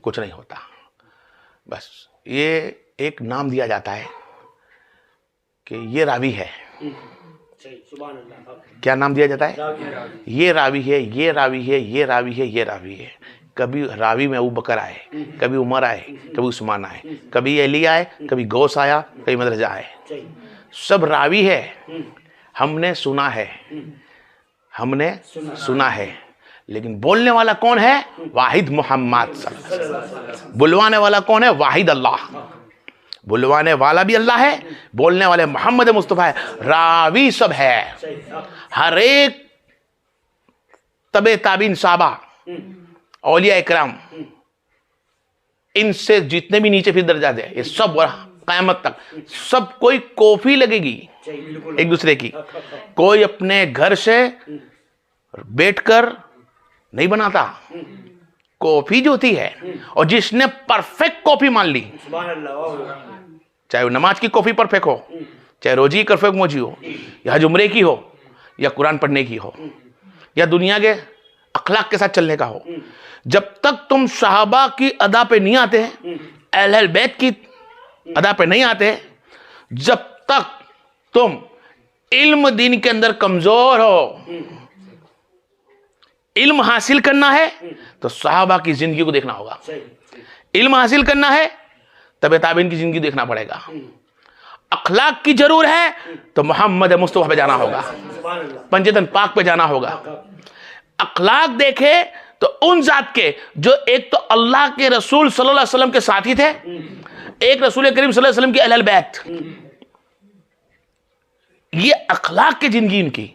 कुछ नहीं होता। बस ये एक नाम दिया जाता है कि ये रावी है। क्या नाम दिया जाता है? ये रावी है, ये रावी है, ये रावी है, ये रावी है। कभी रावी में अबू बकर आए, कभी उमर आए, कभी उस्मान आए, कभी अली आए, कभी गौस आया, कभी मदरजा आए। सब रावी है। हमने सुना है, हमने सुना है, लेकिन बोलने वाला कौन है? वाहिद मोहम्मद सल्लल्लाहु अलैहि वसल्लम। बुलवाने वाला कौन है? वाहिद अल्लाह। बुलवाने वाला भी अल्लाह है, बोलने वाले मोहम्मद मुस्तफ़ा है, रावी सब है। हर एक तबे ताबीन साहबा, औलिया इकराम, इनसे जितने भी नीचे फिर दर्जा दे, ये सब क़यामत तक सब कोई कॉफी लगेगी एक दूसरे की। कोई अपने घर से बैठकर नहीं बनाता। कॉफी जो होती है, और जिसने परफेक्ट कॉफी मान ली, चाहे वो नमाज की कॉफी परफेक्ट हो, चाहे रोजी की परफेक्ट मोजी हो, या जुमरे की हो, या कुरान पढ़ने की हो, या दुनिया के अखलाक के साथ चलने का हो, जब तक तुम सहाबा की अदा पे नहीं आते हैं, अहले बैत की अदा पे नहीं आते हैं, जब तक तुम इल्म दीन के अंदर कमजोर हो, इल्म हासिल करना है तो सहाबा की जिंदगी को देखना होगा। इल्म हासिल करना है तबे ताबीन की जिंदगी देखना पड़ेगा। अखलाक की जरूर है तो मोहम्मद मुस्तफा पे जाना होगा, पंजतन पाक पे जाना होगा। अखलाक देखे तो उन जात के जो एक तो अल्लाह के रसूल सल्लल्लाहु अलैहि वसल्लम के साथी थे, एक रसूल करीम सल्लल्लाहु अलैहि वसल्लम की अहल बैत। ये अखलाक की जिंदगी इनकी,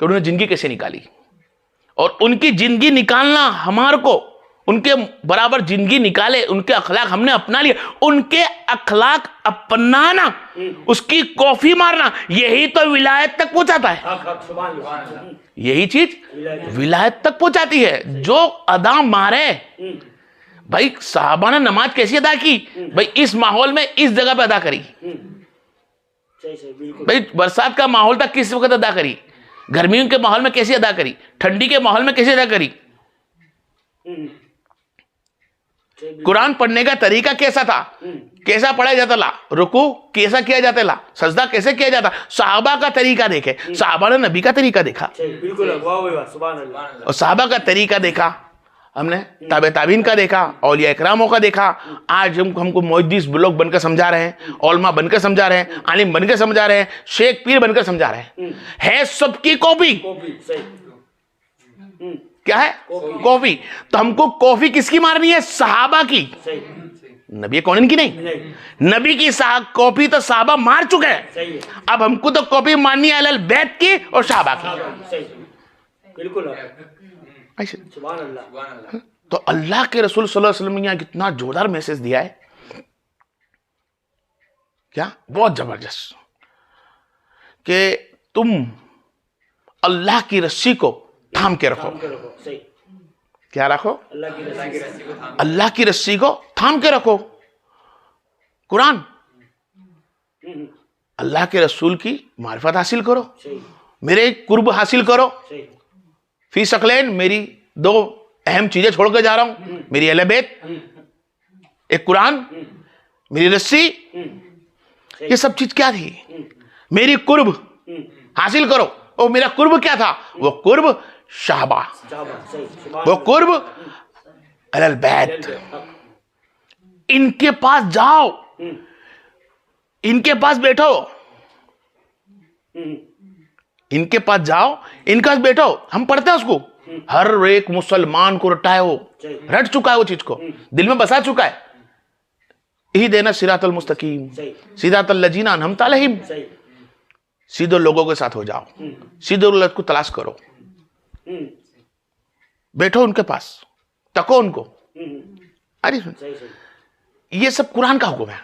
तो उन्होंने जिंदगी कैसे निकाली, और उनकी जिंदगी निकालना हमारे को, उनके बराबर जिंदगी निकाले, उनके अखलाक हमने अपना लिया, उनके अखलाक अपनाना, उसकी कॉफी मारना, यही तो विलायत तक पहुंचाता है। यही चीज विलायत तक पहुंचाती है। जो अदा मारे, भाई साहबा ने नमाज कैसी अदा की, भाई इस माहौल में इस जगह पे अदा करी, भाई बरसात का माहौल था किस वक्त अदा करी, गर्मियों के माहौल में कैसे अदा करी, ठंडी के माहौल में कैसे अदा करी, कुरान पढ़ने का तरीका कैसा था, कैसा पढ़ा जाता ला, रुकू कैसा किया जाता ला, सजदा कैसे किया जाता, सहाबा का तरीका देखे। सहाबा ने नबी का तरीका देखा, और सहाबा का तरीका देखा हमने, ताबे ताबीन का देखा, औलिया इकरामों का देखा। आज हमको मुहद्दिस लोग बनकर समझा रहे हैं, उलमा बनकर समझा रहे हैं, आलिम बनकर समझा रहे हैं, शेख पीर बनकर समझा रहे हैं। है सबकी कॉपी। क्या है? कॉफी। तो हमको कॉफी किसकी मारनी है? सहाबा की। नबी कौन की नहीं, नबी की कॉपी तो सहाबा मार चुके हैं। अब हमको तो कॉपी मारनी है अहले बैत की और सहाबा की। बिल्कुल। तो अल्लाह के रसूल सल्लल्लाहु अलैहि वसल्लम ने कितना जोरदार मैसेज दिया है, क्या बहुत जबरदस्त, कि तुम अल्लाह की रस्सी को थाम के रखो। क्या रखो? अल्लाह की रस्सी को थाम के रखो। कुरान, अल्लाह के रसूल की मारिफत हासिल करो, मेरे कुर्ब हासिल करो। फी सकलैन, मेरी दो अहम चीजें छोड़ कर जा रहा हूं, मेरी अहले बैत, एक कुरान, मेरी रस्सी। ये सब चीज क्या थी? मेरी कुर्ब हासिल करो। और मेरा कुर्ब क्या था? वो कुर्ब शाहबा, वो कुर्ब अहले बैत। इनके पास जाओ, इनके पास बैठो, इनके पास जाओ, इनके पास बैठो। हम पढ़ते हैं उसको, हर एक मुसलमान को रटा है, वो रट चुका है, वो चीज को दिल में बसा चुका है। यही देना सिरातल मुस्तकीम सिरातल लजीना अनअमता अलैहिम। सीधे लोगों के साथ हो जाओ, सीधे लोगों को तलाश करो, बैठो उनके पास, तको उनको। अरे ये सब कुरान का हुक्म है।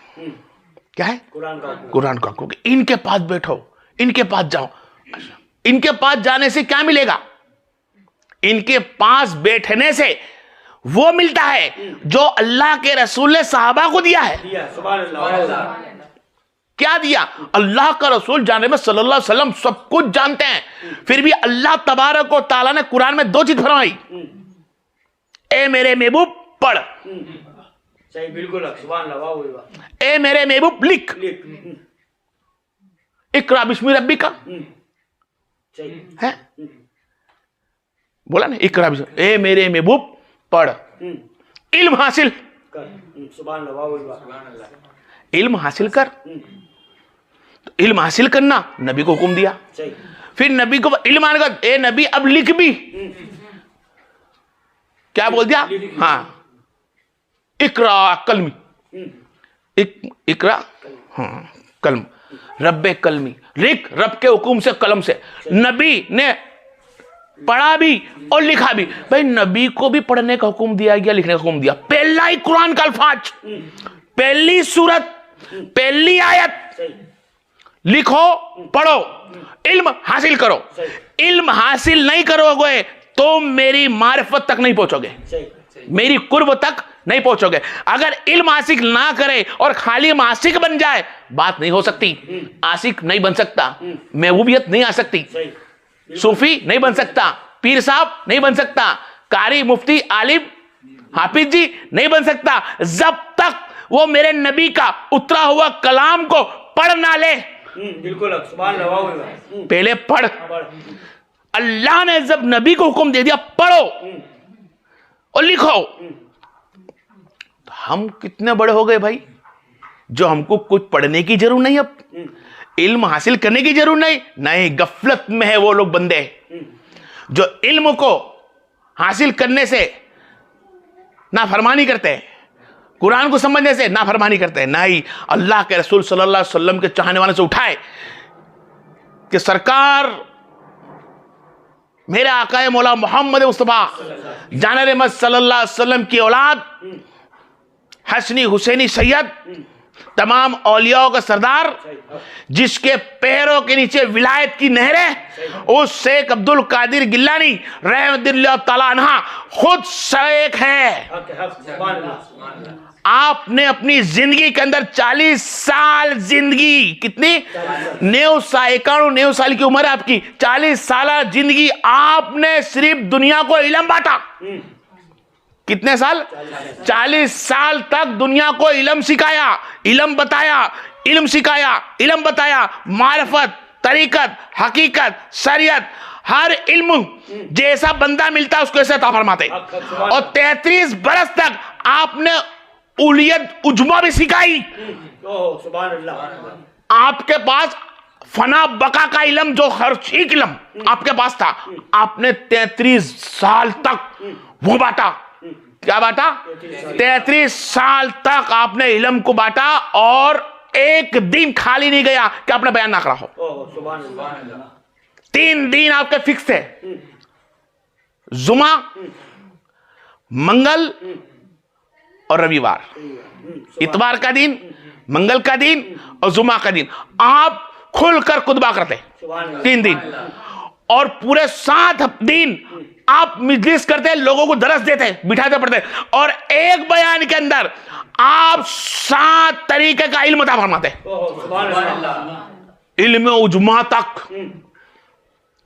क्या है? कुरान का हुक्म। इनके पास बैठो, इनके पास जाओ। इनके पास जाने से क्या मिलेगा? इनके पास बैठने से वो मिलता है जो अल्लाह के रसूल ने सहाबा को दिया है। क्या दिया? अल्लाह का रसूल जाने में सल्लल्लाहु अलैहि वसल्लम सब कुछ जानते हैं, फिर भी अल्लाह तबारक व तआला ने कुरान में दो चीज फरमाई, ए मेरे महबूब पढ़। सही, बिल्कुल, सुभान अल्लाह, वाह वाह वाह। ए मेरे महबूब लिख, इकरा बिस्मि रब्बिका, सही है बोला ना, इकरा बिस्मि, ए मेरे महबूब पढ़, इल्म हासिल कर, सुभान अल्लाह, वाह वाह, इल्म हासिल कर। तो इल्म हासिल करना नबी को हुक्म दिया। सही, फिर नबी को इल्म आने का, ए नबी अब लिख भी, क्या बोल दिया, हाँ, इकरा कलमी, इकरा, हाँ कलम, रब्बे कलमी, लिख रब के हुक्म से, कलम से। नबी ने पढ़ा भी और लिखा भी। भाई नबी को भी पढ़ने का हुक्म दिया गया, लिखने का हुक्म दिया। पहला ही कुरान का अल्फाज, पहली सूरत, पहली आयत, लिखो पढ़ो, इल्म हासिल करो। इल्म हासिल नहीं करोगे तो मेरी मारिफत तक नहीं पहुंचोगे, मेरी कुर्ब तक नहीं पहुंचोगे। अगर इल्म आशिक ना करे और खाली आशिक बन जाए, बात नहीं हो सकती। आशिक नहीं बन सकता, महबूबियत नहीं आ सकती, सूफी नहीं बन सकता, पीर साहब नहीं बन सकता, कारी मुफ्ती आलिम हाफिज जी नहीं बन सकता, जब तक वो मेरे नबी का उतरा हुआ कलाम को पढ़ ना ले। बिल्कुल, सुभान अल्लाह, पहले पढ़। अल्लाह ने जब नबी को हुक्म दे दिया पढ़ो और लिखो, तो हम कितने बड़े हो गए भाई, जो हमको कुछ पढ़ने की जरूरत नहीं, अब इल्म हासिल करने की जरूरत नहीं। गफलत में है वो लोग बंदे जो इल्म को हासिल करने से नाफरमानी करते हैं, कुरान को समझने से नाफरमानी करते हैं। नहीं, अल्लाह के रसूल सल्लल्लाहु अलैहि वसल्लम के चाहने वाले से उठाए कि सरकार मेरे आकाए मौला मोहम्मद मुस्तफा जान रहमत सल्लल्लाहु अलैहि वसल्लम की औलाद, हसनी हुसैनी सैयद, तमाम औलियाओं का सरदार, जिसके पैरों के नीचे विलायत की नहरें, उस शेख अब्दुल कादिर गिलानी रहमतुल्लाह तआला अन्हा खुद शेख है। आपने अपनी जिंदगी के अंदर 40 साल जिंदगी, कितनी 91 साल की उम्र है आपकी, 40 साल जिंदगी आपने सिर्फ दुनिया को इल्म बांटा। कितने साल? 40 साल तक दुनिया को इल्म सिखाया, इल्म बताया, इल्म सिखाया, इल्म बताया, मारिफत, तरीकत, हकीकत, शरीयत, हर इल्म जैसा बंदा मिलता उसको ऐसे अता फरमाते। और 33 बरस तक आपने उलियत उजमा भी सिखाई। सुभान अल्लाह। आपके पास फना बका का इल्म, जो हर एक इल्म आपके पास था, आपने 33 साल तक वो बांटा। क्या बांटा? 33 साल तक आपने इल्म को बांटा और एक दिन खाली नहीं गया कि आपने बयान ना करा हो। 3 दिन आपके फिक्स थे, जुमा, मंगल और रविवार। इतवार का दिन, मंगल का दिन और जुमा का दिन आप खुलकर खुतबा करते 3 दिन, और पूरे 7 दिन आप मजलिस करते, लोगों को दरस देते, बिठाते पढ़ते, और एक बयान के अंदर आप 7 तरीके का इल्म अता फरमाते। इल्म उजमा तक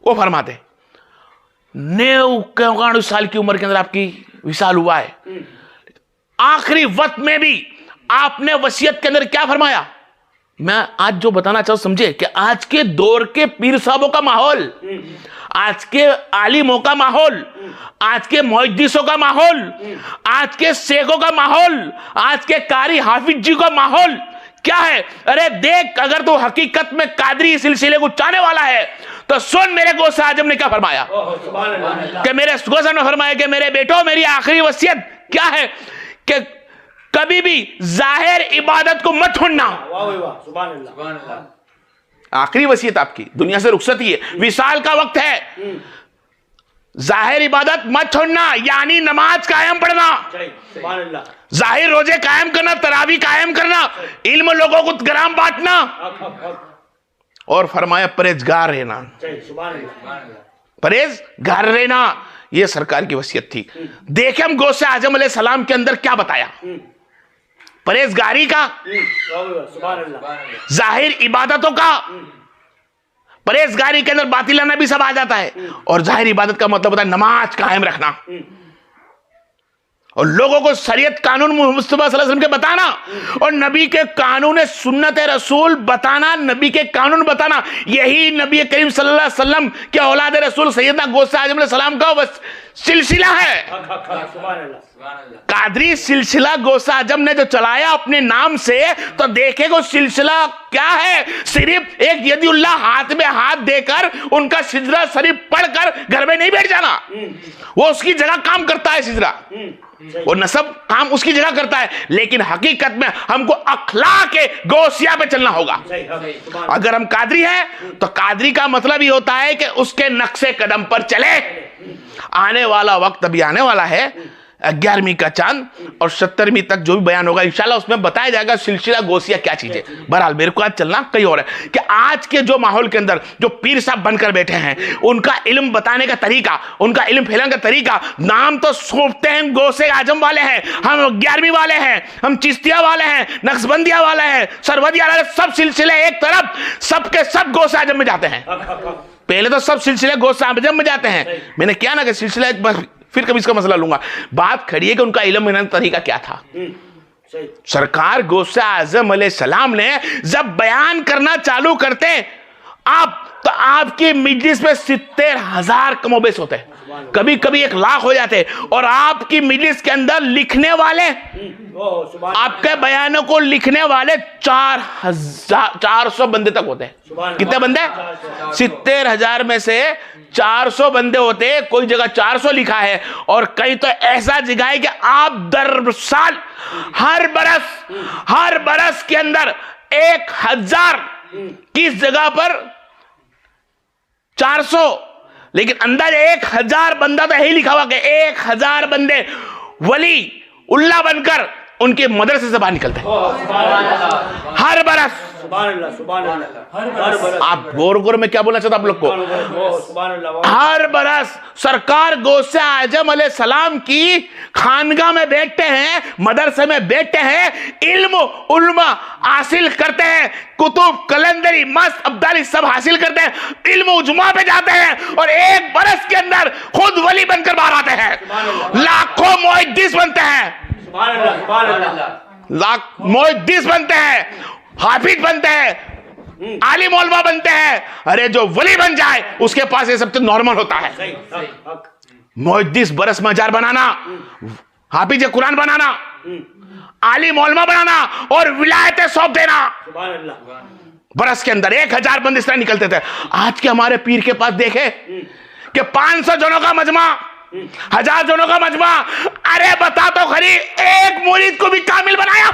वो फरमाते। 99 साल की उम्र के अंदर आपकी विशाल हुआ है। आखिरी वक्त में भी आपने वसीयत के अंदर क्या फरमाया? मैं आज जो बताना चाहूं समझे कि आज के दौर के पीर साहबों का माहौल, आज के आलिमों का माहौल, आज के मुहद्दिसों का माहौल, आज के शेखों का माहौल, आज के कारी हाफिज जी का माहौल क्या है? अरे देख, अगर तू हकीकत में कादरी सिलसिले को चाहने वाला है तो सुन मेरे गौसे आजम ने क्या फरमाया। कि मेरे गौसे ने फरमाया कि मेरे बेटो, मेरी आखिरी वसीयत क्या है कि कभी भी जाहिर इबादत को मत छोड़ना। आखिरी वसीयत आपकी, दुनिया से रुखसत ही है, विसाल का वक्त है। जाहिर इबादत मत छोड़ना, यानी नमाज कायम पढ़ना, जाहिर रोजे कायम करना, तरावी कायम करना, इल्म लोगों को ग्राम बांटना, और फरमाया परहेजगार रहना, परहेजगार रहना। यह सरकार की वसीयत थी। देखे हम गौसे आजम अलैहिस्सलाम के अंदर क्या बताया, परहेजगारी का, जाहिर इबादतों का। परहेजगारी के अंदर बातिलाना भी सब आ जाता है, और जाहिर इबादत का मतलब होता है नमाज कायम रखना। और लोगों को शरीयत कानून मुस्तफा सल्लल्लाहु अलैहि वसल्लम के बताना और नबी के कानून सुन्नत रसूल बताना, नबी के कानून बताना, यही नबी करीम सल्लल्लाहु अलैहि वसल्लम के औलाद रसूल सैयदना गौसे आजम अलैहिस्सलाम का सिलसिला है। कादरी सिलसिला गौसे आजम ने जो चलाया अपने नाम से, तो देखेगा सिलसिला क्या है। सिर्फ एक यदुल्लाह हाथ में हाथ देकर उनका सिजरा शरीफ पढ़कर घर में नहीं बैठ जाना, वो उसकी जगह काम करता है सिजरा, वो नसब काम उसकी जगह करता है, लेकिन हकीकत में हमको अखलाक के गौसिया पे चलना होगा। अगर हम कादरी हैं तो कादरी का मतलब ही होता है कि उसके नक्शे कदम पर चले। आने वाला वक्त अभी आने वाला है, 11वीं का चांद और 70वीं तक जो भी बयान होगा इंशाल्लाह उसमें बताया जाएगा सिलसिला गौसिया क्या चीज है। बहरहाल मेरे को आज चलना कहीं और है कि आज के जो माहौल के अंदर जो पीर साहब बनकर बैठे हैं, उनका इल्म बताने का तरीका, उनका इल्म फैलाने का तरीका, नाम तो सोचते हैं गौसे आजम वाले हैं, हम 11वीं वाले हैं, हम चिश्तिया वाले हैं, नक्शबंदिया वाले हैं, सरवदिया वाले, सब सिलसिले एक तरफ, सबके सब गौसे आजम में जाते हैं। पहले तो सब सिलसिले गौसे आजम में जाते हैं। मैंने क्या ना कि सिलसिला एक बार फिर कभी इसका मसला लूंगा। बात खड़ी है कि उनका इल्म मिलने का तरीका क्या था। सरकार गौसे आजम अलैहिस्सलाम ने जब बयान करना चालू करते आप, तो आपकी मजलिस में 70,000 कमोबेश होते हैं, कभी कभी 1 लाख हो जाते हैं, और आपकी मजलिस के अंदर लिखने वाले, आपके बयानों को लिखने वाले 400 बंदे तक होते हैं। कितने बंदे? 70,000 में से 400 बंदे होते हैं। कोई जगह 400 लिखा है और कहीं तो ऐसा जगह है कि आप दर साल हर बरस के अंदर 1000 किस जगह पर 400, लेकिन अंदर 1000 बंदा तो यही लिखा हुआ कि 1000 बंदे वली उल्लाह बनकर उनके मदरसे से बाहर निकलते हैं हर बरस। आप गौर में क्या बोलना चाहते आप लोग को? हर बरस सरकार गौसे आजम अलैहिस्सलाम की खानगाह में बैठते हैं, मदरसे में बैठते हैं, इल्म उल्मा हासिल करते हैं, कुतुब कलंदरी मस्त अब्दाली सब हासिल करते हैं, इल्म उजमा पे जाते हैं और एक बरस के अंदर खुद वली बनकर बाहर आते हैं। लाखों मुहद्दिस बनते हैं, लाख मुहद्दिस बनते हैं, हाफिज बनते हैं, आलिम उलमा बनते हैं। अरे जो वली बन जाए उसके पास ये सब तो नॉर्मल होता है। मुहद्दिस बरस में 1000 बनाना, हाफिज कुरान बनाना, आलिम उलमा बनाना और विलायतें सौंप देना, बरस के अंदर 1000 बंद इस तरह निकलते थे। आज के हमारे पीर के पास देखे कि 500 जनों का मजमा, 1000 जनों का मजमा। अरे बता तो खरी, एक मुरीद को भी कामिल बनाया?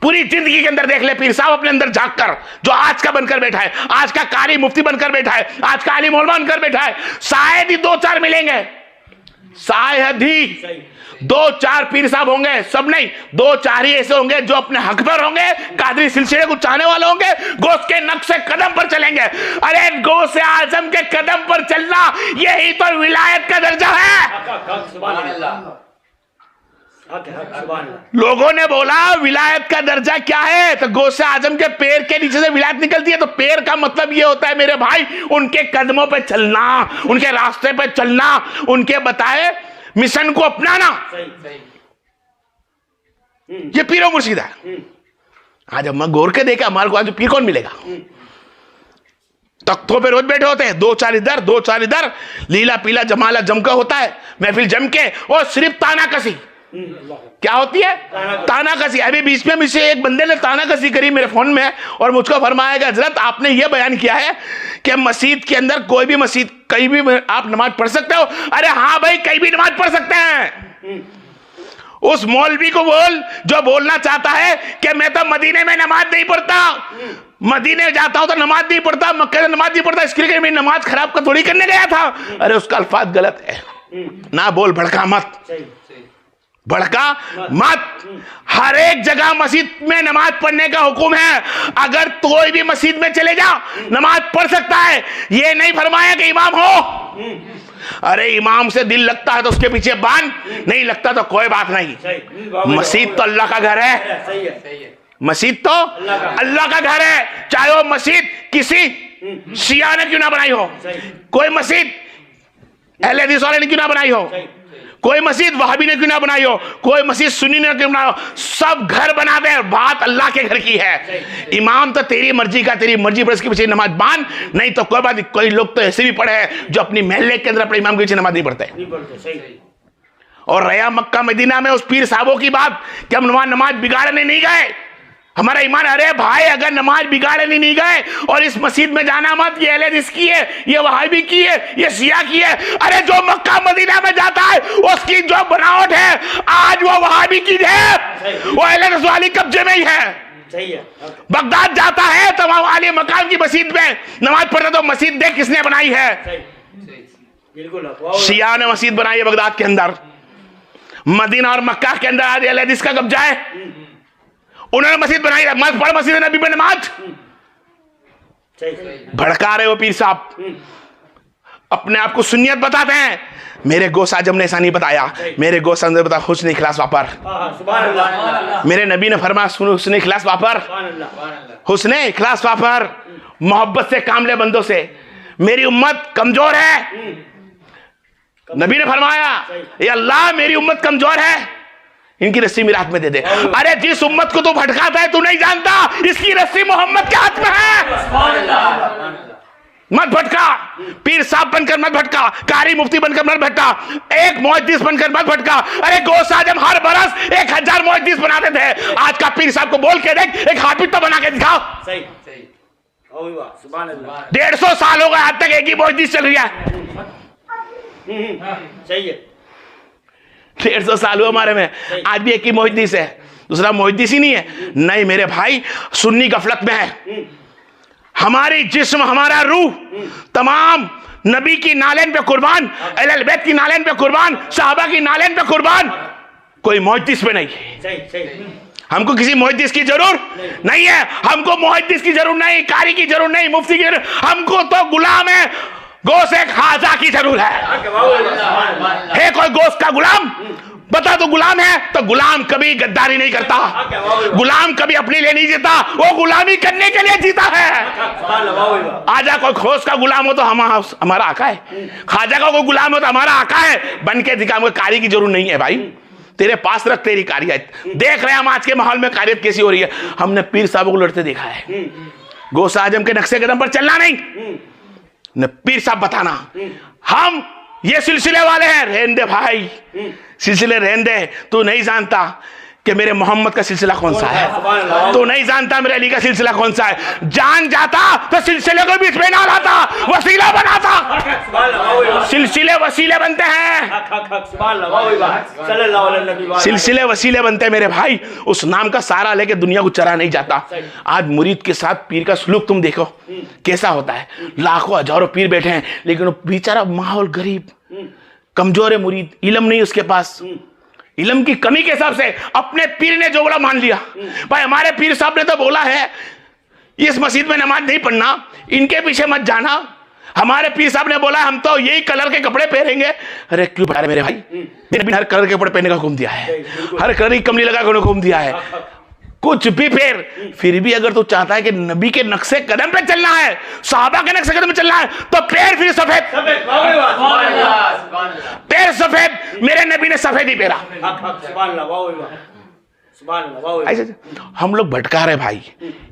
पूरी जिंदगी के अंदर देख ले पीर साहब अपने अंदर झांक कर, जो आज का बनकर बैठा है, आज का कारी मुफ्ती बनकर बैठा है, आज का आलिम उलमा बनकर बैठा है, शायद ही 2-4 मिलेंगे, शायद ही 2-4 पीर साहब होंगे, सब नहीं, 2-4 ही ऐसे होंगे जो अपने हक पर होंगे, कादरी सिलसिले को चाहने वाले होंगे, गौस के नक्शे कदम पर चलेंगे। अरे गौसे आजम के कदम पर चलना यही तो विलायत का दर्जा है। लोगों ने बोला विलायत का दर्जा क्या है, तो गौसे आजम के पैर के नीचे से विलायत निकलती है। तो पैर का मतलब ये होता है मेरे भाई, उनके कदमों पे चलना, उनके रास्ते पे चलना, उनके बताए मिशन को अपनाना। ये पीरो मुर्शिद है। आज हम गौर के देखे हमारे को आज पीर कौन मिलेगा? तख्तों पे रोज बैठे होते हैं, 2-4 इधर 2-4 इधर, लीला पीला जमाला जमका होता है, महफिल जम के, और सिर्फ ताना कसी। क्या होती है? ताना कसी। अभी बीच में मुझसे एक बंदे ने ताना कसी करी मेरे फोन में और मुझको फरमाया कि हजरत आपने ये बयान किया है कि मस्जिद के अंदर कोई भी मस्जिद कहीं भी आप नमाज पढ़ सकते हो। अरे हाँ भाई, कहीं भी नमाज पढ़ सकते हैं। उस मौलवी को बोल जो बोलना चाहता है कि मैं तो मदीने में नमाज नहीं पढ़ता, मदीने जाता हूं तो नमाज नहीं पढ़ता, मक्के में नमाज नहीं पढ़ता, इसके लिए मेरी नमाज खराब का थोड़ी करने गया था। अरे उसका अल्फाज गलत है, ना बोल, भड़का मत, भड़का मत। हर एक जगह मस्जिद में नमाज पढ़ने का हुक्म है। अगर कोई भी मस्जिद में चले जा नमाज पढ़ सकता है। ये नहीं फरमाया कि इमाम हो। अरे इमाम से दिल लगता है तो उसके पीछे बांध, नहीं लगता तो कोई बात नहीं। मस्जिद तो अल्लाह का घर है, मस्जिद तो अल्लाह का घर है। चाहे वो मस्जिद किसी शिया ने क्यों ना बनाई हो, कोई मस्जिद अहले हदीस वाले ने क्यों ना बनाई हो, कोई मस्जिद वहाबी ने क्यों ना बनाई हो, कोई मस्जिद सुन्नी ने क्यों बनाई हो, सब घर बना दे, बात अल्लाह के घर की है। इमाम तो तेरी मर्जी का, तेरी मर्जी पर इसके पीछे नमाज बांध, नहीं तो कोई बात नहीं। कोई लोग तो ऐसे भी पढ़े हैं जो अपनी महल्ले के अंदर अपने इमाम के पीछे नमाज नहीं पढ़ते। और रया मक्का मदीना में उस पीर साहबों की बात कि हम नमाज बिगाड़ने नहीं गए, हमारा ईमान। अरे भाई, अगर नमाज बिगाड़ने नहीं गए और इस मस्जिद में जाना मत, ये अहले हदीस की है, ये वहाबी की है, ये शिया की है। अरे जो मक्का मदीना में जाता है उसकी जो बनावट है आज वो वहाबी की है, वो अहले हदीस वाली कब्जे में ही है। बगदाद जाता है तो वहां वाली मकाम की मस्जिद में नमाज पढ़ता, तो मस्जिद देख किसने बनाई है, शिया ने मस्जिद बनाई है बगदाद के अंदर। मदीना और मक्का के अंदर आज अहले हदीस का कब्जा है, उन्होंने मस्जिद बनाई है। मत पढ़ मस्जिद नबी में नमाज, भड़का रहे हो पीर साहब, अपने आप को सुन्नियत बताते हैं। मेरे गौस आजम ने ऐसा नहीं बताया, मेरे गौस आजम ने बताया हुस्न इखलास वापर। मेरे नबी ने फरमाया सुनो हुस्न इखलास वापर, हुस्न इखलास वापर, मोहब्बत से काम ले बंदों से। मेरी उम्मत कमजोर है, नबी ने फरमाया ये अल्लाह मेरी उम्मत कमजोर है, इनकी रस्सी मेरे हाथ में दे दे। अरे जिस उम्मत को तू भटकाता है तू नहीं जानता इसकी रस्सी मोहम्मद के हाथ में है। मत भटका, पीर साहब बनकर मत भटका, कारी मुफ्ती बनकर मत भटका, एक मुहद्दिस बनकर मत भटका। अरे गौस आजम हर बरस 1000 मुहद्दिस बनाते थे, आज का पीर साहब को बोल के देख, एक हाफिज तो बना के दिखाओ। 150 साल हो गए आज तक एक ही मुहद्दिस चल रही है। सही है, 150 साल हुआ हमारे में, आज भी एक ही मुहद्दिस है, दूसरा मुहद्दिस ही नहीं है। नहीं मेरे भाई, सुन्नी गफलत में है। हमारी जिस्म, हमारा रूह तमाम नबी की नालेन पे कुर्बान, अहले बैत की नालेन पे कुर्बान, सहाबा की नालेन पे कुर्बान, कोई मुहद्दिस पे नहीं। हमको किसी मुहद्दिस की जरूर नहीं है, हमको मुहद्दिस की जरूर नहीं, कारी की जरूर नहीं, मुफ्ती की जरूर, हमको तो गुलाम है गोश एक खाजा की जरूर है कोई गोश का गुलाम बता तो गुलाम है, तो गुलाम कभी गद्दारी नहीं करता, गुलाम कभी अपने लिए नहीं जीता, वो गुलामी करने के लिए जीता है। आजा कोई खोस का गुलाम हो तो हमारा आका है, खाजा का कोई गुलाम हो तो हमारा आका है। बन के दिखा, मुझे कारी की जरूरत नहीं है भाई, तेरे पास रख तेरी कारियत। देख रहे हैं हम आज के माहौल में कारियत कैसी हो रही है। हमने पीर साहब को लड़ते देखा है, गौस आजम के नक्शे कदम पर चलना नहीं, न पीर साहब बताना। हम ये सिलसिले वाले हैं, रहने दे भाई, सिलसिले रहने दे। तू नहीं जानता कि मेरे मोहम्मद का सिलसिला कौन सा है, तू नहीं जानता मेरे अली का सिलसिला कौन सा है। जान जाता तो सिलसिले को बीच में ना लाता, वसीला बनाता। सिलसिले वसीले बनते हैं, सिलसिले वसीले बनते हैं मेरे भाई। उस नाम का सारा लेके दुनिया को चरा नहीं जाता। आज मुरीद के साथ पीर का सलूक तुम देखो कैसा होता है। लाखों हजारों पीर बैठे हैं, लेकिन वो बेचारा माहौल गरीब कमजोर है, मुरीद इल्म नहीं उसके पास, इल्म की कमी के हिसाब से अपने पीर ने जो बोला मान लिया। भाई हमारे पीर साहब ने तो बोला है इस मस्जिद में नमाज नहीं पढ़ना, इनके पीछे मत जाना। हमारे पीर साहब ने बोला हम तो यही कलर के कपड़े पहनेंगे। अरे क्यों पढ़ा रहे मेरे भाई, मैंने भी हर कलर के कपड़े पहनने का हुक्म दिया है, हर कलर की कमली लगा कर हुक्म दिया है। कुछ भी फिर भी अगर तू चाहता है कि नबी के नक्शे कदम पे चलना है, सहाबा के नक्शे कदम पे चलना है, तो पैर फिर सफेद, पैर सफेद। मेरे नबी ने सफेद ही पहरा। ऐसे हम लोग भटका रहे भाई,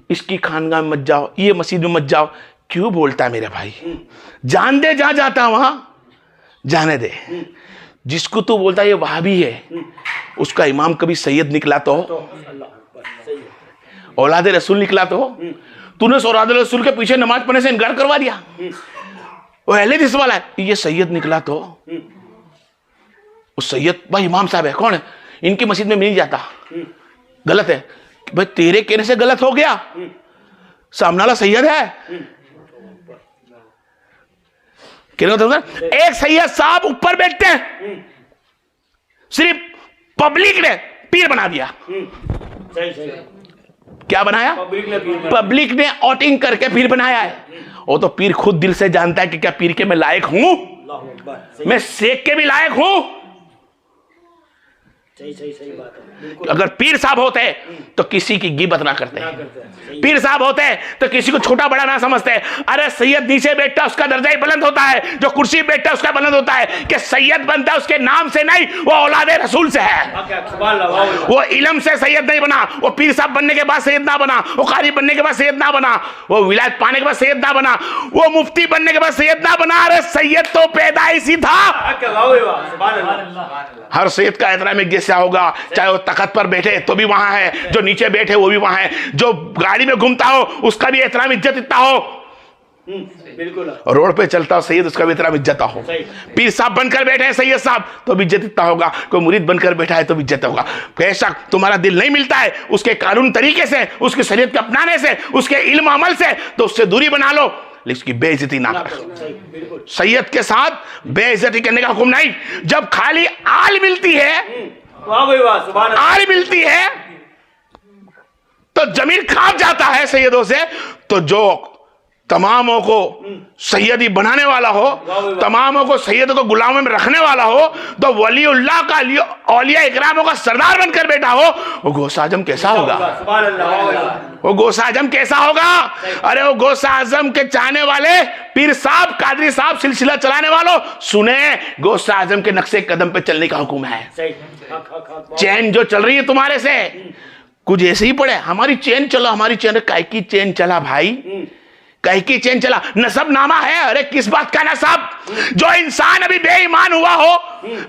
इसकी खानगाह में मत जाओ, ये मस्जिद में मत जाओ। क्यों बोलता है मेरे भाई, जान दे जहां जाता वहां जाने दे। जिसको तू बोलता है ये वहाबी है, उसका इमाम कभी सैयद निकला तो, औलाद रसूल निकला तो। तूने औलाद रसूल के पीछे नमाज पढ़ने से इनकार करवा दिया, वो अहले हदीस वाला है। ये सैयद निकला तो, उस सैयद भाई इमाम साहब है, कौन है, इनकी मस्जिद में मिल जाता, गलत है भाई, तेरे कहने से गलत हो गया, सामने वाला सैयद है। एक सैयद साहब ऊपर बैठते हैं, सिर्फ पब्लिक ने पीर बना दिया। क्या बनाया, पब्लिक ने वोटिंग करके पीर बनाया है। वो तो पीर खुद दिल से जानता है कि क्या पीर के मैं लायक हूं, मैं शेख के भी लायक हूं। सही सही सही बात है बिल्कुल। अगर पीर साहब होते तो किसी की गिबत ना करते। क्या करते हैं? सही पीर साहब होते तो किसी को छोटा बड़ा ना समझते। अरे सैयद नीचे बैठता उसका दर्जा ही बुलंद होता है, जो कुर्सी बैठता उसका बुलंद होता है। कि सैयद बनता उसके नाम से नहीं, वो औलादे रसूल से है। सुभान अल्लाह, वाह, वाह। वो इल्म से सैयद नहीं बना, वो पीर साहब बनने के बाद सैयद ना बना, वो कारी बनने के बाद सैयद ना बना, वो विलायत पाने के बाद सैयद ना बना, वो मुफ्ती बनने के बाद सैयद ना बना। अरे सैयद तो पैदाइशी था। वाह, वाह, सुभान अल्लाह। हर सैयद का एहतराम एक जैसा होगा, चाहे वो तख्त पर बैठे तो भी वहां है, जो नीचे बैठे वो भी वहां है, जो गाड़ी में घूमता हो उसका भी एहतराम इज्जत इतना हो, बिल्कुल। रोड पे चलता हो सैयद उसका भी एहतराम इज्जत हो। सही। पीर साहब बनकर बैठे हैं सैयद साहब तो भी इज्जत इतना होगा, कोई मुरीद बनकर बैठा है तो भी इज्जत होगा। बेशक तुम्हारा दिल नहीं मिलता है उसके कानून तरीके से, उसकी शरीयत के अपनाने से, उसके इल्म अमल से, तो उससे दूरी बना लो, लेकिन उसकी बेइज्जती ना करो। सही, बिल्कुल। सैयद के साथ बेइज्जती करने का हुक्म नहीं। जब खाली आल मिलती है, वाह भाई वाह, सुभान अल्लाह। आल मिलती है तो जमीन कांप जाता है सैयदों से। तो जो तमामों को सैयदी बनाने वाला हो, तमामों को सैयद को गुलामों में रखने वाला हो, तो वलीउल्लाह का औलिया इकरामों का सरदार बनकर बैठा हो, वो गौस आजम कैसा होगा? सुभान अल्लाह, वाह, वाह। वो गौस आजम कैसा होगा? अरे वो गौस आजम के चाहने वाले पीर साहब, कादरी साहब, सिलसिला चलाने वालों, सुने गौस आजम के नक्शे कदम पे चलने का हुक्म है। सही। चैन जो चल रही है तुम्हारे से, कुछ ऐसे ही पड़े, हमारी चैन चलो, हमारी चैन, काय की चैन चला भाई, काय की चैन चला? नसब नामा है। अरे किस बात का नसब? जो इंसान अभी बेईमान हुआ हो,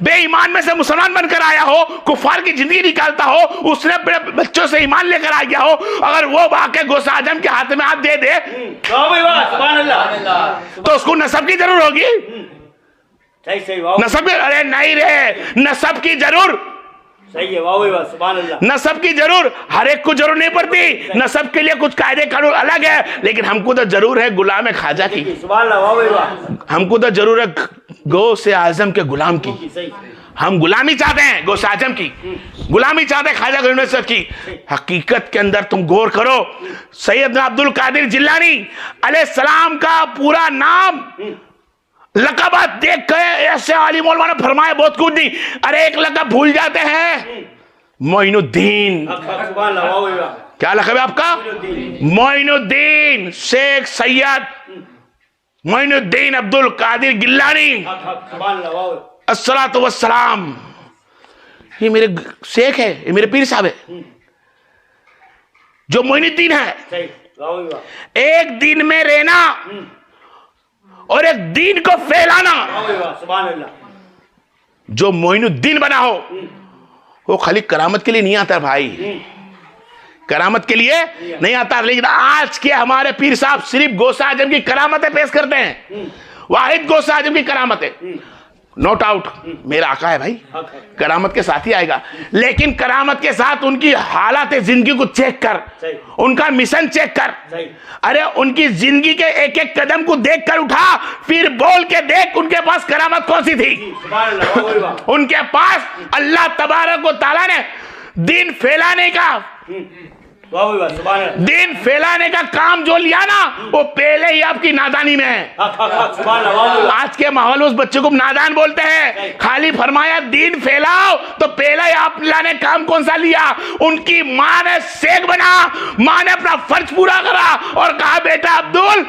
बेईमान में से मुसलमान बनकर आया हो, कुफार की जिंदगी निकालता हो, उसने अपने बच्चों से ईमान लेकर आ गया हो, अगर वो वाकई गौस आजम के हाथ में हाथ दे दे वाह भाई वाह, सुभान अल्लाह। तो उसको नसब की जरूर होगी। सही सही, वाह। नसब की, अरे नहीं रे, नसब की जरूर, सही है, वाह भाई वाह, सुभान अल्लाह। नसब की जरूर, हर एक को जरूर नहीं पड़ती। नसब के लिए कुछ कायदे कानून अलग है, लेकिन हमको तो जरूर है गुलाम खाजा की, सुभान अल्लाह, वाह भाई वाह। हमको तो जरूर है गौस आजम के गुलाम की। सही। हम गुलामी चाहते हैं गौस आजम की, गुलामी चाहते हैं ख्वाजा गरीब की। हकीकत के अंदर तुम गौर करो, सैयदना अब्दुल कादिर जिलानी अलैहिस्सलाम का पूरा नाम लक़ब देख के ऐसे आलिम उलमा ने फरमाया बहुत कुछ नहीं। अरे एक लक़ब भूल जाते हैं, मोइनुद्दीन। सुभान अल्लाह, वाह भाई वाह। क्या लक़ब है आपका? मोइनुद्दीन शेख सैयद मोइनुद्दीन अब्दुल कादिर गिलानी सुभान अल्लाह, वाह भाई। अस्सलातु वस्सलाम। ये मेरे शेख है, ये मेरे पीर साहब है जो मोइनुद्दीन है। सही, वाह भाई वाह। एक दिन में रहना और एक दीन को फैलाना। वाह भाई वाह, सुभान अल्लाह। जो मोइनुद्दीन बना हो वो खाली करामत के लिए नहीं आता भाई, करामत के लिए नहीं आता। लेकिन आज के हमारे पीर साहब सिर्फ गौस आजम की करामतें पेश करते हैं, वाहिद गौस आजम की करामतें। नो डाउट मेरा आका है भाई, करामत के साथ ही आएगा, लेकिन करामत के साथ उनकी हालात जिंदगी को चेक कर, उनका मिशन चेक कर। अरे उनकी जिंदगी के एक एक कदम को देख कर उठा, फिर बोल के देख उनके पास करामत कौन सी थी। उनके पास अल्लाह तबारक व तआला ने दीन फैलाने का, दीन फैलाने का काम जो लिया ना, वो पहले ही आपकी नादानी में है। आज के माहौल में उस बच्चे को नादान बोलते हैं। खाली फरमाया दीन फैलाओ, तो पहले ही आप ने काम कौन सा लिया? उनकी माँ ने शेख बना, माँ ने अपना फर्ज पूरा करा और कहा बेटा अब्दुल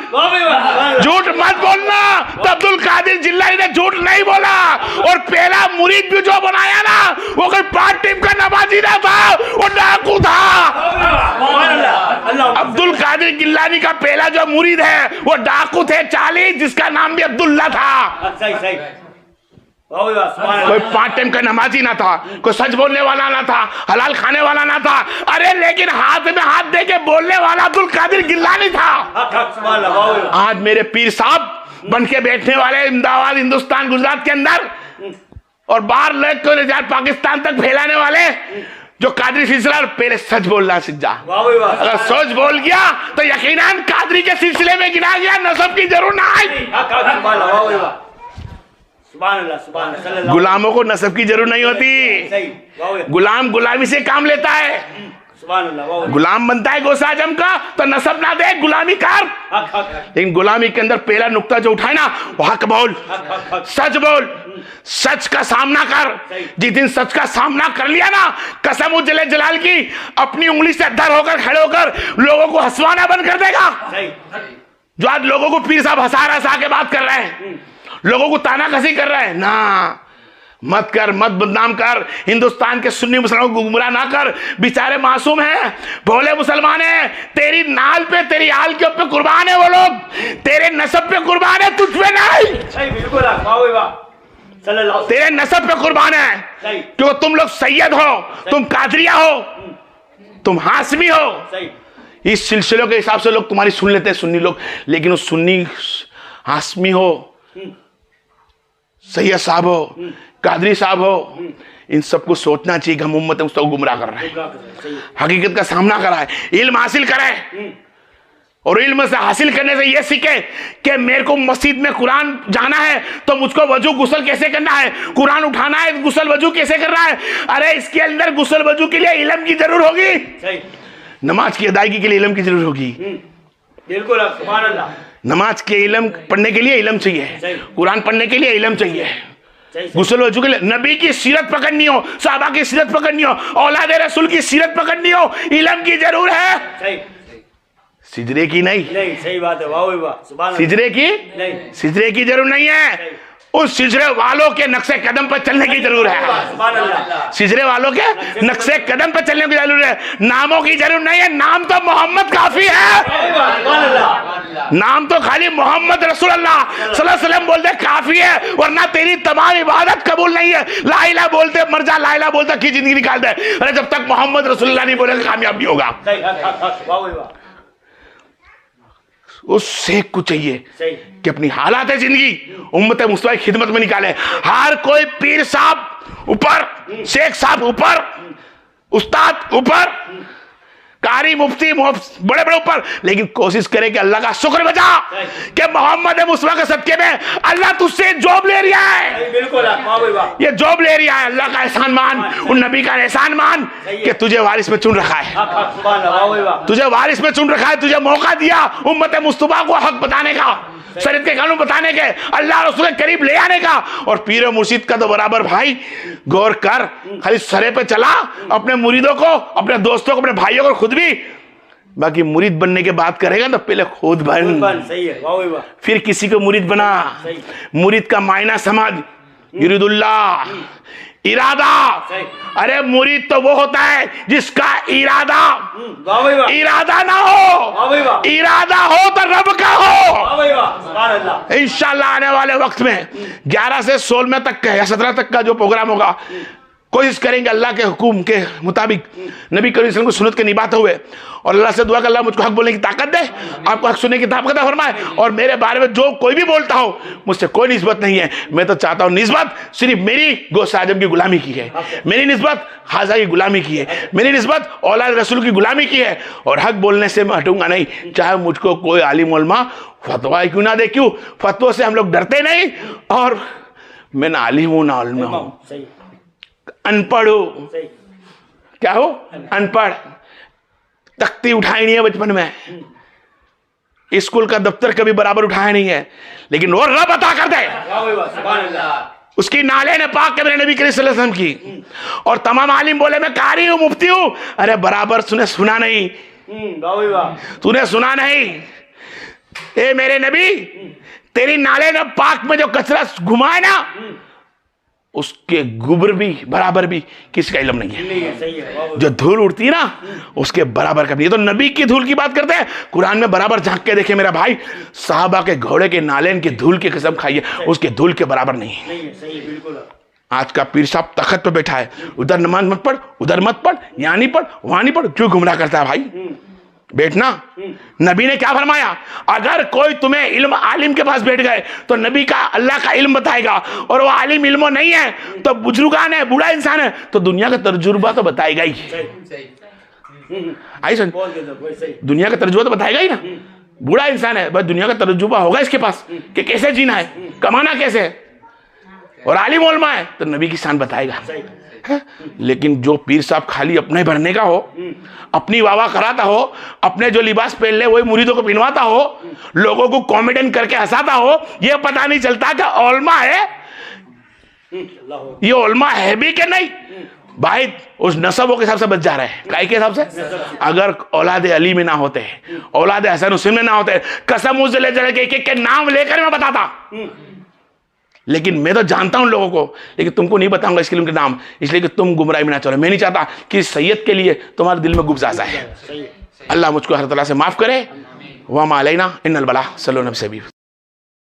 झूठ मत बोलना। तो अब्दुल कादिर जिलानी ने झूठ नहीं बोला, और पहला मुरीद भी जो बनाया ना, वो कोई पार्ट टाइम का नमाजी ना था, वो डाकू था। अब्दुल कादिर गिलानी का पहला जो मुरीद है वो डाकू थे 40, जिसका नाम भी अब्दुल्ला था। कोई पार्ट टाइम का नमाजी ना था, कोई सच बोलने वाला ना था, हलाल खाने वाला ना था। अरे लेकिन हाथ में हाथ दे के बोलने वाला अब्दुल कादिर गिलानी था। आज मेरे पीर साहब बन के बैठने वाले अहमदाबाद, हिंदुस्तान, गुजरात के अंदर और बाहर लेकर पाकिस्तान तक फैलाने वाले जो कादरी सिलसिला, पहले सच बोलना सीख जा। अगर सच बोल गया तो यकीनन कादरी के सिलसिले में गिना गया, नसब की जरूर ना आई। गुलामों को नसब की जरूर नहीं होती, गुलाम गुलामी से काम लेता है। गुलाम बनता है गौस आजम का तो नसब ना दे, गुलामी कर। लेकिन गुलामी के अंदर पहला नुक्ता जो उठाए ना, वो हक बोल, सच बोल। सच का सामना कर। जिस दिन सच का सामना कर लिया ना, कसम उस जले जलाल की, अपनी उंगली से धर होकर खड़े होकर लोगों को हंसवाना बंद कर देगा। जो आज लोगों को पीर साहब हंसा के बात कर रहे हैं, लोगों को तानाकसी कर रहे हैं ना, मत कर, मत बदनाम कर। हिंदुस्तान के सुन्नी मुसलमानों को गुमराह ना कर, बेचारे मासूम हैं, भोले मुसलमान हैं। तेरी नाल पे, तेरी आल के ऊपर कुर्बान है वो लोग, तेरे नसब पे कुर्बान है, तुझ पे नहीं। बिल्कुल, तेरे नसब पे कुर्बान है, क्योंकि तुम लोग सैयद हो, तुम कादरिया हो, तुम हाशमी हो। इस सिलसिलों के हिसाब से लोग तुम्हारी सुन लेते हैं, सुन्नी लोग। लेकिन वो सुन्नी हाशमी हो, सैयद साहब हो, कादरी साहब हो, इन सबको सोचना चाहिए कि हम उम्मत मुस्तफा को गुमराह कर रहे हैं। हकीकत का सामना करा है, इल्म हासिल करे, और इल्म से हासिल करने से ये सीखे कि मेरे को मस्जिद में कुरान जाना है तो मुझको वजू गुस्ल कैसे करना है, कुरान उठाना है गुस्ल वजू कैसे करना है। अरे इसके अंदर गुस्ल वजू के लिए इल्म की जरूर होगी, नमाज की अदायगी के लिए इल्म की जरूरत होगी। बिल्कुल, सुभान अल्लाह। नमाज के इल्म पढ़ने के लिए इल्म चाहिए, कुरान पढ़ने के लिए इल्म चाहिए, गुस्ल वजू के लिए नबी की सीरत पकड़नी हो, साहबा की सीरत पकड़नी हो, औलाद रसूल की सीरत पकड़नी हो, इल्म की जरूर है, सिजरे की नहीं। सही बात है, वाह वाह, सुभान अल्लाह। सिजरे की नहीं, सिजरे की जरूर नहीं है, उस सिजरे वालों के नक्शे कदम पर चलने की जरूरत है। सिजरे वालों के नक्शे कदम पर चलने की जरूरत है, नामों की जरूरत नहीं है। नाम तो मोहम्मद काफी है, नाम तो खाली मोहम्मद रसूलुल्लाह सल्लल्लाहु अलैहि वसल्लम बोलते काफी है, वरना तेरी तमाम इबादत कबूल नहीं है। ला इलाहा बोलते मर जा, ला इलाहा बोलता की जिंदगी निकाल दे। अरे जब तक मोहम्मद रसूलुल्लाह नहीं बोलेगा कामयाब नहीं होगा। उस शेख को चाहिए कि अपनी हालात है जिंदगी उम्मत मुस्तफा की खिदमत में निकाले। हर कोई पीर साहब ऊपर, शेख साहब ऊपर, उस्ताद ऊपर, कारी मुफ्ती बड़े बड़े ऊपर, लेकिन कोशिश करे कि अल्लाह का शुक्र बजा कि मोहम्मद मुस्तफा के सदके में अल्लाह तुझसे जॉब ले रहा है। बिल्कुल, ये जॉब ले रहा है, अल्लाह का एहसान मान, उन नबी का एहसान मान कि तुझे वारिस में चुन रखा है, तुझे वारिस में चुन रखा है, तुझे मौका दिया उम्मत मुस्तफा को हक बताने का, शरीयत के कानून बताने के, अल्लाह रसूल के करीब ले आने का। और पीर मुर्शिद का तो बराबर भाई गौर कर, खाली सरे पे चला अपने मुरीदों को, अपने दोस्तों को, अपने भाइयों को, खुद भी। बाकी मुरीद बनने के बात करेगा तो पहले खुद बन, सही है, वाह वाह, फिर किसी को मुरीद बना। मुरीद का मायना समझ, युरिदुल्लाह, इरादा। अरे मुरीद तो वो होता है जिसका इरादा ना हो, इरादा हो तो रब का हो। इंशाल्लाह आने वाले वक्त में 11 से 16 तक का या 17 तक का जो प्रोग्राम होगा, कोशिश करेंगे अल्लाह के हुक्म के मुताबिक नबी करीम सल्लल्लाहु अलैहि वसल्लम को सुन्नत के निभाते हुए, और अल्लाह से दुआ कर अल्लाह मुझको हक बोलने की ताकत दे, आपको हक सुनने की ताकत फरमाए। और मेरे बारे में जो कोई भी बोलता हो, मुझसे कोई निस्बत नहीं है। मैं तो चाहता हूँ निस्बत सिर्फ मेरी गौस आजम की गुलामी की है, मेरी निस्बत खाजा की गुलामी की है, मेरी निस्बत औलाद रसूल की गुलामी की है। और हक बोलने से मैं हटूंगा नहीं, चाहे मुझको कोई आलिम उलमा फतवा क्यों ना दे। क्यों? फतवों से हम लोग डरते नहीं, और मैं ना आलिम हूँ ना उलमा हूँ, अनपढ़ हो। क्या हो? अनपढ़। तख्ती उठाई नहीं है बचपन में, स्कूल का दफ्तर कभी बराबर उठाया नहीं है, लेकिन वो रब अता कर दे, उसकी नाले ने पाक के मेरे नबी करीम सल्लल्लाहु अलैहि वसल्लम की। और तमाम आलिम बोले मैं कारी हूं, मुफ्ती हूं, अरे बराबर तूने सुना नहीं, तूने सुना नहीं। ए मेरे नबी, तेरी नाले ने पाक में जो कचरा घुमाए ना, उसके गुबर भी बराबर भी किसी का इल्म नहीं है। जो धूल उड़ती है ना, उसके बराबर का भी। ये तो नबी की धूल की बात करते हैं, कुरान में बराबर झांक के देखे मेरा भाई, साहबा के घोड़े के नालेन की धूल की कसम खाइए, उसके धूल के बराबर नहीं है। आज का पीर साहब तखत पे बैठा है, उधर नमाज मत पढ़, उधर मत पढ़, यहाँ नहीं पढ़, वहां नहीं पढ़, क्यों गुमराह करता है भाई? बैठना। नबी ने क्या फरमाया? अगर कोई तुम्हें इल्म आलिम के पास बैठ गए तो नबी का अल्लाह का इल्म बताएगा, और वो आलिम इल्मो नहीं है तो बुजुर्गान है, बूढ़ा इंसान है तो दुनिया का तर्जुबा तो बताएगा ही। आई सुन, दुनिया का तर्जुबा तो बताएगा ही ना। बूढ़ा इंसान है, बस दुनिया का तर्जुबा होगा इसके पास कि कैसे जीना है, कमाना कैसे है। और आलिम उलमा है तो नबी की शान बताएगा। लेकिन जो पीर साहब खाली अपने भरने का हो, अपनी वाह कराता हो, अपने जो लिबास पहन ले वही मुरीदों को पहनवाता हो, लोगों को कॉमेडियन करके हंसाता हो, ये पता नहीं चलता कि उलमा है अल्लाह ये उलमा है भी कि नहीं भाई? उस नसबों के हिसाब से बच जा रहे हैं। काय के हिसाब से? अगर औलाद अली में ना होते, औलाद हसन हुसैन में ना होते, कसम उस ले जड़े एक के नाम लेकर मैं बताता, लेकिन मैं तो जानता हूं लोगों को, लेकिन तुमको नहीं बताऊंगा इसके लिए उनके नाम, इसलिए कि तुम गुमराही में ना चलो। मैं नहीं चाहता कि सैयद के लिए तुम्हारे दिल में गुबजाजा है। अल्लाह मुझको हर तरह से माफ करे। वमा अलैना इन्नल बलाग। सल्लल्लाहु अलैहि वसल्लम।